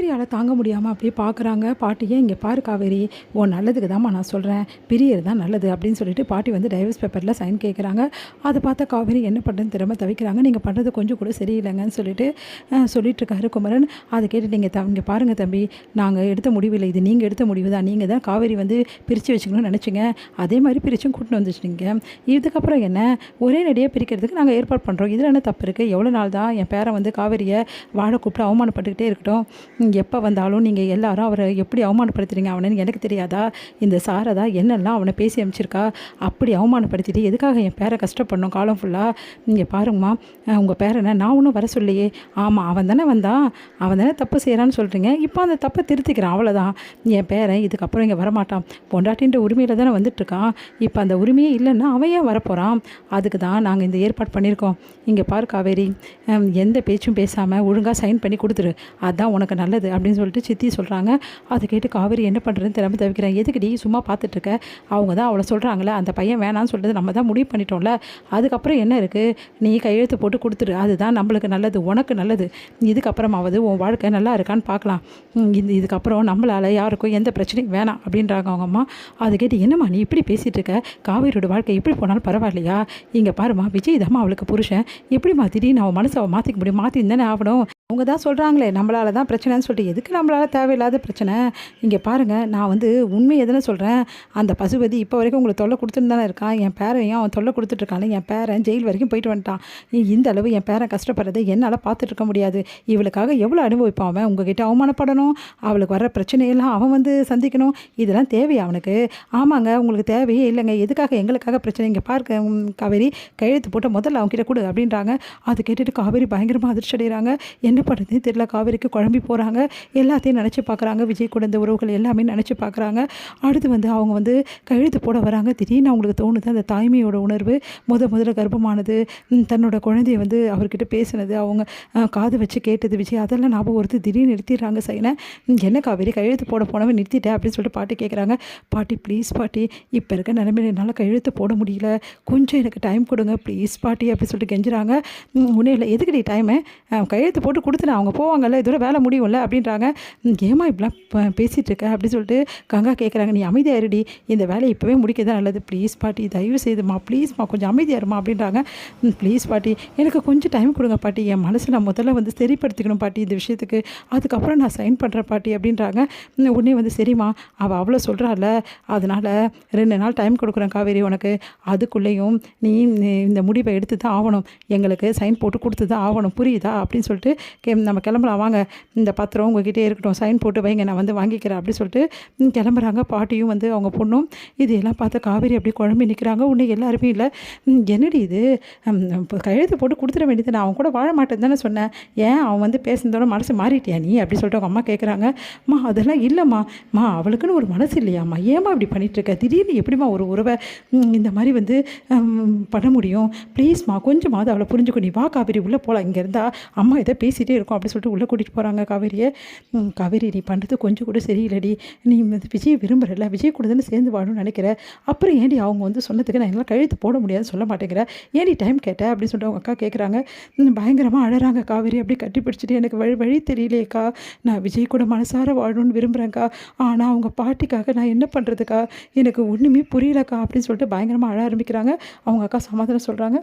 காவேரியால தாங்க முடியாமல் அப்படியே பார்க்குறாங்க பாட்டியை. இங்கே பாரு காவேரி, உன் நல்லதுக்கு தான்மா நான் சொல்கிறேன், பிரியர் தான் நல்லது அப்படின்னு சொல்லிட்டு பாட்டி வந்து டைவர்ஸ் பேப்பரில் சைன் கேட்குறாங்க. அதை பார்த்தா காவேரி என்ன பண்ணுறதுன்னு திரும்ப தவிக்கிறாங்க. நீங்கள் பண்ணுறது கொஞ்சம் கூட சரியில்லைங்கன்னு சொல்லிட்டு சொல்லிட்டுருக்காரு குமரன். அதை கேட்டு நீங்கள் இங்கே பாருங்கள் தம்பி, நாங்கள் எடுத்த முடிவு இல்லை, இது நீங்கள் எடுத்த முடிவு தான். நீங்கள் தான் காவேரி வந்து பிரித்து வச்சுக்கணும்னு நினச்சிங்க, அதே மாதிரி பிரிச்சும் கூட்டின்னு வந்துச்சுங்க. இதுக்கப்புறம் என்ன, ஒரே நடியாக பிரிக்கிறதுக்கு நாங்கள் ஏற்பாடு பண்ணுறோம், இதில் என்ன தப்பு இருக்குது? எவ்வளோ நாள் தான் என் பேரை வந்து காவேரியை வாழ கூப்பிட்டு அவமானப்பட்டுக்கிட்டே இருக்கட்டும்? எப்போ வந்தாலும் நீங்கள் எல்லாரும் அவரை எப்படி அவமானப்படுத்துறீங்க அவனன்னு எனக்கு தெரியாதா? இந்த சாரதா என்னெல்லாம் அவனை பேசி அனுப்பிச்சிருக்கா, அப்படி அவமானப்படுத்திட்டு எதுக்காக என் பேரை கஷ்டப்படணும் காலம் ஃபுல்லாக? நீங்கள் பாருங்கம்மா, உங்கள் பேரனை நான் ஒன்றும் வர சொல்லையே. ஆமாம், அவன் தானே வந்தான், அவன் தானே தப்பு செய்கிறான்னு சொல்கிறீங்க, இப்போ அந்த தப்பை திருத்திக்கிறான், அவ்வளோதான். என் பேரன் இதுக்கப்புறம் இங்கே வரமாட்டான், பொண்டாட்டின்ற உரிமையில் தானே வந்துட்டுருக்கான். இப்போ அந்த உரிமையே இல்லைன்னா அவன் ஏன் வரப்போகிறான்? அதுக்கு தான் நாங்கள் இந்த ஏற்பாடு பண்ணியிருக்கோம். இங்கே பாரு காவேரி, எந்த பேச்சும் பேசாமல் ஒழுங்காக சைன் பண்ணி கொடுத்துரு, அதுதான் உனக்கு நல்லது அப்படின்னு சொல்லிட்டு சித்தி சொல்கிறாங்க. அதை கேட்டு காவேரி என்ன பண்ணுறதுன்னு திரும்ப தவிக்கிறேன். எதுக்குடி சும்மா பார்த்துட்ருக்க? அவங்க தான் அவளை சொல்கிறாங்களே, அந்த பையன் வேணான்னு சொல்கிறது நம்ம தான் முடிவு பண்ணிட்டோம்ல, அதுக்கப்புறம் என்ன இருக்குது? நீ கையெழுத்து போட்டு கொடுத்துரு, அதுதான் நம்மளுக்கு நல்லது, உனக்கு நல்லது. இதுக்கப்புறமாவது உன் வாழ்க்கை நல்லா இருக்கான்னு பார்க்கலாம். இதுக்கப்புறம் நம்மளால் யாருக்கும் எந்த பிரச்சனையும் வேணாம் அப்படின்றாங்க அவங்க அம்மா. அதை கேட்டு என்னம்மா நீ இப்படி பேசிகிட்டு இருக்க, காவேரியோட வாழ்க்கை எப்படி போனாலும் பரவாயில்லையா? இங்கே பாருமா, விஜய் தாம்மா அவளுக்கு புருஷன், எப்படிமா திடீர்னு அவன் மனசை அவள் மாற்றிக்க முடியும்? மாற்றி தானே ஆகணும். அவங்க தான் சொல்கிறாங்களே நம்மளால தான் பிரச்சனைன்னு சொல்லிட்டு எதுக்கு நம்மளால் தேவையில்லாத பிரச்சனை? இங்கே பாருங்கள், நான் வந்து உண்மை எதுன்னு சொல்கிறேன். அந்த பசுபதி இப்போ வரைக்கும் உங்களுக்கு தொல்லை கொடுத்துட்டு தானே இருக்கான். என் பேரையும் அவன் தொல்லை கொடுத்துட்ருக்காங்க. என் பேரன் ஜெயில் வரைக்கும் போயிட்டு வந்துட்டான். இந்த அளவு என் பேரன் கஷ்டப்படுறதை என்னால் பார்த்துட்ருக்க முடியாது. இவளுக்காக எவ்வளோ அனுபவிப்பான் அவன்? உங்ககிட்ட அவமானப்படணும், அவளுக்கு வர பிரச்சனையெல்லாம் அவன் வந்து சந்திக்கணும், இதெல்லாம் தேவையா அவனுக்கு? ஆமாங்க, உங்களுக்கு தேவையே இல்லைங்க, எதுக்காக எங்களுக்காக பிரச்சனை? இங்கே பார்க்க காவேரி, கையெழுத்து போட்ட முதல்ல அவங்ககிட்ட கொடு அப்படின்றாங்க. அதை கேட்டுட்டு காவேரி பயங்கரமாக அதிர்ச்சி அடைகிறாங்க. என்ன பண்ணுறதே தெரியல, காவேரிக்கு குழம்பி போகிறாங்க. எல்லாத்தையும் நினச்சி பார்க்குறாங்க, விஜய் கூட இந்த உறவுகள் எல்லாமே நினச்சி பார்க்குறாங்க. அடுத்து வந்து அவங்க வந்து கையெழுத்து போட வராங்க. திடீர்னு அவங்களுக்கு தோணுது, அந்த தாய்மையோட உணர்வு, முதல்ல கர்ப்பமானது, தன்னோட குழந்தைய வந்து அவர்கிட்ட பேசினது, அவங்க காது வச்சு கேட்டது விஜய், அதெல்லாம் ஞாபகம் வருது. திடீர்னு நிறுத்திடுறாங்க சைனை. என்ன காவேரி, கையெழுத்து போட போனவன் நிறுத்திட்டேன் அப்படின்னு சொல்லிட்டு பாட்டி கேட்குறாங்க. பாட்டி ப்ளீஸ் பாட்டி, இப்போ இருக்க நிலைமையில என்னால் கையெழுத்து போட முடியல, கொஞ்சம் எனக்கு டைம் கொடுங்க ப்ளீஸ் பாட்டி அப்படின்னு சொல்லிட்டு கெஞ்சுறாங்க. ஒன்றும் இல்லை, எதுக்குடி டைமு, கையெழுத்து போட்டு கொடுத்துனா அவங்க போவாங்கல்ல, இதோட வேலை முடியும்ல அப்படின்றாங்க. ஏமா இப்படிலாம் பேசிகிட்டு இருக்க அப்படின்னு சொல்லிட்டு கங்கா கேட்குறாங்க. நீ அமைதியாக இருடி, இந்த வேலையை இப்போவே முடிக்க தான் நல்லது, ப்ளீஸ் பாட்டி தயவு செய்துமா, ப்ளீஸ்மா கொஞ்சம் அமைதியாக இருமா அப்படின்றாங்க. ப்ளீஸ் பாட்டி, எனக்கு கொஞ்சம் டைம் கொடுங்க பாட்டி, என் மனசு நான் முதல்ல வந்து சரிப்படுத்திக்கணும் பாட்டி இந்த விஷயத்துக்கு, அதுக்கப்புறம் நான் சைன் பண்ணுறேன் பாட்டி அப்படின்றாங்க. உடனே வந்து சரிம்மா, அவள் அவ்வளோ சொல்கிறாள், அதனால் 2 நாள் டைம் கொடுக்குறேன் காவேரி உனக்கு, அதுக்குள்ளேயும் நீ இந்த முடிவை எடுத்து தான் ஆகணும், எங்களுக்கு சைன் போட்டு கொடுத்து தான் ஆகணும், புரியுதா அப்படின்னு சொல்லிட்டு நம்ம கிளம்பலாம் வாங்க, இந்த பத்திரம் உங்ககிட்டே இருக்கட்டும், சைன் போட்டு வைங்க, நான் வந்து வாங்கிக்கிறேன் அப்படி சொல்லிட்டு கிளம்புறாங்க. பாட்டியும் வந்து அவங்க பொண்ணும். இது எல்லாம் பார்த்து காவேரி அப்படி குழம்பி நிற்கிறாங்க. உன்னை எல்லாருமே இல்லை, என்னடி இது, கையெழுத்து போட்டு கொடுத்துட வேண்டியது, நான் அவன் கூட வாழ மாட்டேன்னு தானே சொன்னேன், ஏன் அவன் வந்து பேசுனதோட மனசு மாறிட்டியா நீ அப்படி சொல்லிட்டு அவங்க அம்மா கேட்குறாங்க. அம்மா அதெல்லாம் இல்லைம்மா, அவளுக்குன்னு ஒரு மனசு இல்லையாம்மா, ஏம்மா இப்படி பண்ணிகிட்ருக்க, திடீர்னு எப்படிம்மா ஒரு உறவை இந்த மாதிரி வந்து பண்ண முடியும், ப்ளீஸ்மா கொஞ்சமாவது அவளை புரிஞ்சுக்கோ, நீ வா காவேரி உள்ளே போகலாம், இங்கே இருந்தால் அம்மா இதை பேசிகிட்டே இருக்கும் அப்படி சொல்லிட்டு உள்ளே கூட்டிகிட்டு போகிறாங்க காவேரியை. காவேரி நீ பண்ணுறது கொஞ்சம் கூட சரியில்லடி, நீ விஜய் விரும்புகிறல்ல, விஜய் கூட தானே சேர்ந்து வாழணும்னு நினைக்கிற, அப்புறம் ஏன்டி அவங்க வந்து சொன்னதுக்கு நான் என்னால் கழுத்து போட முடியாதுன்னு சொல்ல மாட்டேங்கிற, ஏன்டி டைம் கேட்டேன் அப்படின்னு சொல்லிட்டு அவங்க அக்கா கேட்குறாங்க. பயங்கரமாக அழறாங்க காவேரி, அப்படி கட்டி பிடிச்சிட்டு எனக்கு வழி தெரியலையேக்கா, நான் விஜய் கூட மனசார வாழணும்னு விரும்புகிறேன்க்கா, ஆனால் அவங்க பாட்டிக்காக நான் என்ன பண்ணுறதுக்கா, எனக்கு ஒன்றுமே புரியலக்கா அப்படின்னு சொல்லிட்டு பயங்கரமாக அழ ஆரம்பிக்கிறாங்க. அவங்க அக்கா சமாதானம் சொல்கிறாங்க.